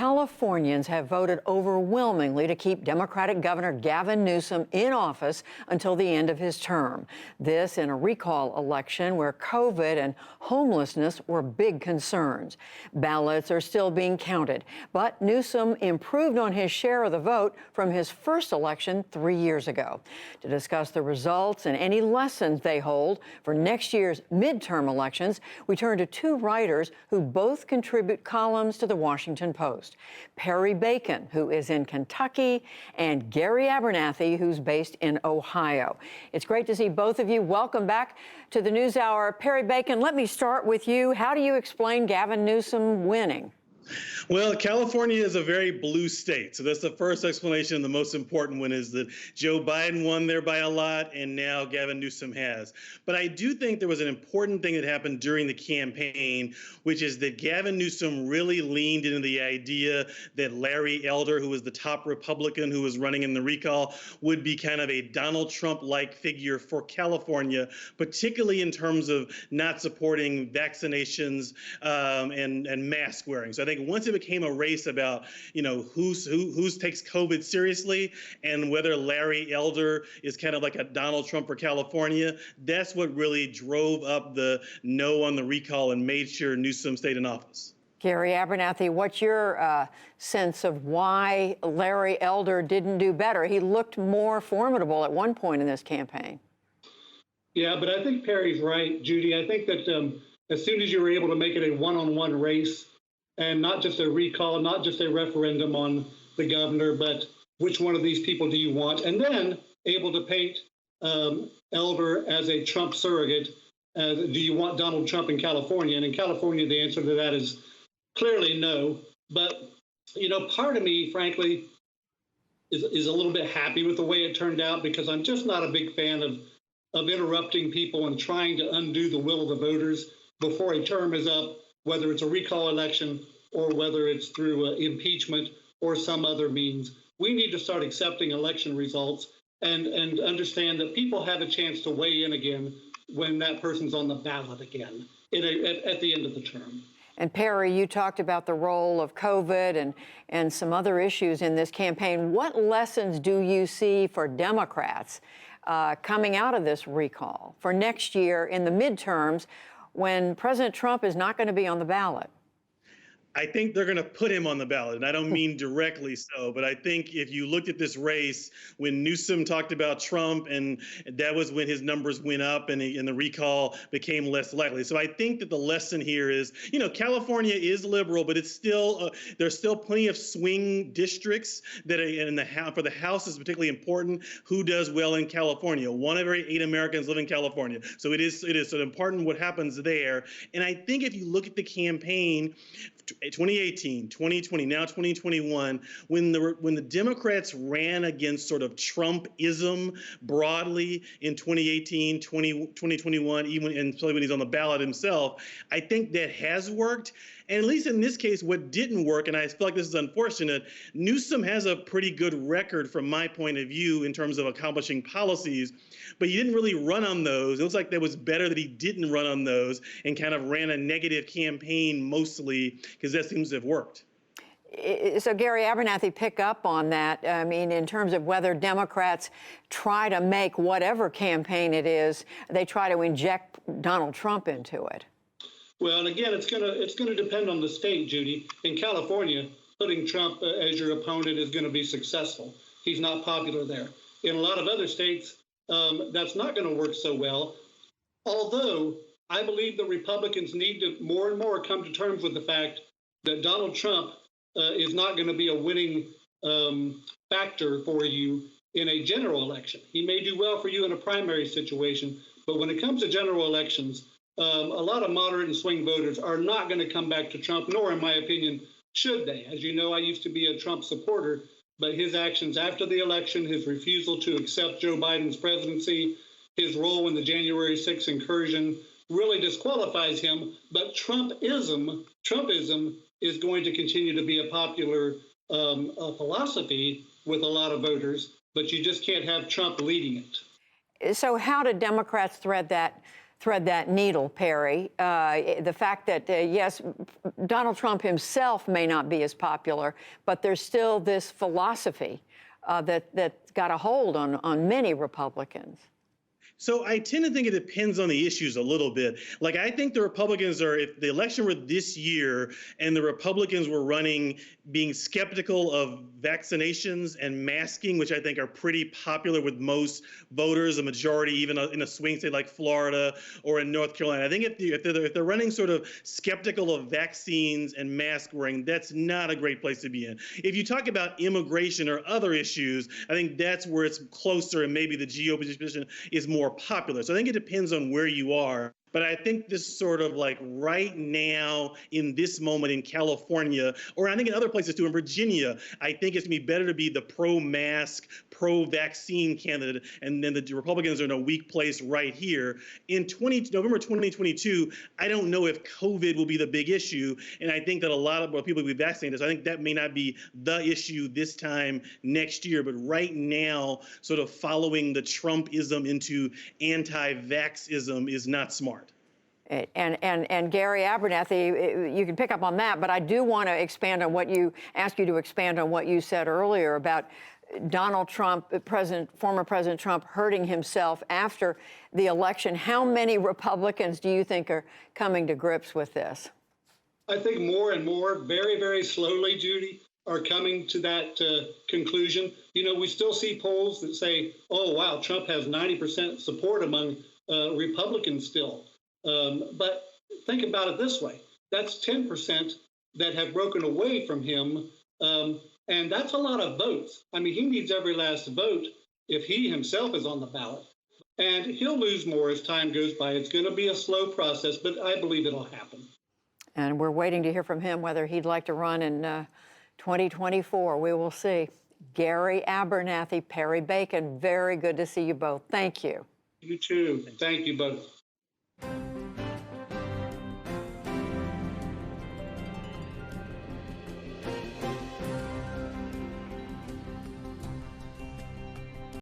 Californians have voted overwhelmingly to keep Democratic Governor Gavin Newsom in office until the end of his term. This in a recall election where COVID and homelessness were big concerns. Ballots are still being counted, but Newsom improved on his share of the vote from his first election 3 years ago. To discuss the results and any lessons they hold for next year's midterm elections, we turn to two writers who both contribute columns to the Washington Post. Perry Bacon, who is in Kentucky, and Gary Abernathy, who's based in Ohio. It's great to see both of you. Welcome back to the NewsHour. Perry Bacon, let me start with you. How do you explain Gavin Newsom winning? Well, California is a very blue state. So that's the first explanation. The most important one is that Joe Biden won there by a lot, and now Gavin Newsom has. But I do think there was an important thing that happened during the campaign, which is that Gavin Newsom really leaned into the idea that Larry Elder, who was the top Republican who was running in the recall, would be kind of a Donald Trump-like figure for California, particularly in terms of not supporting vaccinations and mask wearing. So I think once it became a race about, who takes COVID seriously and whether Larry Elder is kind of like a Donald Trump for California, that's what really drove up the no on the recall and made sure Newsom stayed in office. Gary Abernathy, what's your sense of why Larry Elder didn't do better? He looked more formidable at one point in this campaign. Yeah, but I think Perry's right, Judy. I think that as soon as you were able to make it a one-on-one race, and not just a recall, not just a referendum on the governor, but which one of these people do you want? And then able to paint Elder as a Trump surrogate. Do you want Donald Trump in California? And in California, the answer to that is clearly no. But, part of me, frankly, is a little bit happy with the way it turned out, because I'm just not a big fan of interrupting people and trying to undo the will of the voters before a term is up, whether it's a recall election or whether it's through impeachment or some other means. We need to start accepting election results and understand that people have a chance to weigh in again when that person's on the ballot again at the end of the term. And Perry, you talked about the role of COVID and some other issues in this campaign. What lessons do you see for Democrats coming out of this recall for next year in the midterms, when President Trump is not going to be on the ballot? I think they're going to put him on the ballot, and I don't mean directly so, but I think if you looked at this race, when Newsom talked about Trump, and that was when his numbers went up and the recall became less likely. So I think that the lesson here is, California is liberal, but it's still there's still plenty of swing districts that are in the House. For the House is particularly important. Who does well in California? 1 of every 8 Americans live in California, so it is so important what happens there. And I think if you look at the campaign, 2018, 2020, now 2021, when the Democrats ran against sort of Trumpism broadly in 2018, 2021, even until when he's on the ballot himself, I think that has worked. And at least in this case, what didn't work, and I feel like this is unfortunate, Newsom has a pretty good record from my point of view in terms of accomplishing policies, but he didn't really run on those. It looks like that was better that he didn't run on those and kind of ran a negative campaign mostly, because that seems to have worked. So, Gary Abernathy, pick up on that. I mean, in terms of whether Democrats try to make whatever campaign it is, they try to inject Donald Trump into it. Well, and again, it's gonna depend on the state, Judy. In California, putting Trump as your opponent is going to be successful. He's not popular there. In a lot of other states, that's not going to work so well. Although I believe the Republicans need to more and more come to terms with the fact that Donald Trump is not going to be a winning factor for you in a general election. He may do well for you in a primary situation, but when it comes to general elections, a lot of moderate and swing voters are not going to come back to Trump, nor, in my opinion, should they. As you know, I used to be a Trump supporter, but his actions after the election, his refusal to accept Joe Biden's presidency, his role in the January 6th incursion really disqualifies him. But Trumpism is going to continue to be a popular philosophy with a lot of voters, but you just can't have Trump leading it. So how do Democrats thread that thread that needle, Perry. The fact that, yes, Donald Trump himself may not be as popular, but there's still this philosophy that's got a hold on many Republicans. So I tend to think it depends on the issues a little bit. Like, I think the Republicans are, if the election were this year and the Republicans were running, being skeptical of vaccinations and masking, which I think are pretty popular with most voters, a majority, even in a swing state like Florida or in North Carolina. I think if they're running sort of skeptical of vaccines and mask wearing, that's not a great place to be in. If you talk about immigration or other issues, I think that's where it's closer and maybe the GOP position is more popular. So I think it depends on where you are. But I think this sort of like right now in this moment in California, or I think in other places too, in Virginia, I think it's going to be better to be the pro-mask, pro-vaccine candidate. And then the Republicans are in a weak place right here. In November 2022, I don't know if COVID will be the big issue. And I think that a lot of people will be vaccinated. So I think that may not be the issue this time next year. But right now, sort of following the Trumpism into anti-vaxism is not smart. And Gary Abernathy, you can pick up on that, but I do want to expand on ask you to expand on what you said earlier about Donald Trump, former President Trump, hurting himself after the election. How many Republicans do you think are coming to grips with this? I think more and more, very, very slowly, Judy, are coming to that conclusion. You know, we still see polls that say, oh, wow, Trump has 90% support among Republicans still. But think about it this way. That's 10% that have broken away from him. And that's a lot of votes. I mean, he needs every last vote if he himself is on the ballot. And he'll lose more as time goes by. It's going to be a slow process, but I believe it'll happen. And we're waiting to hear from him whether he'd like to run in 2024. We will see. Gary Abernathy, Perry Bacon, very good to see you both. Thank you. You too. Thank you both.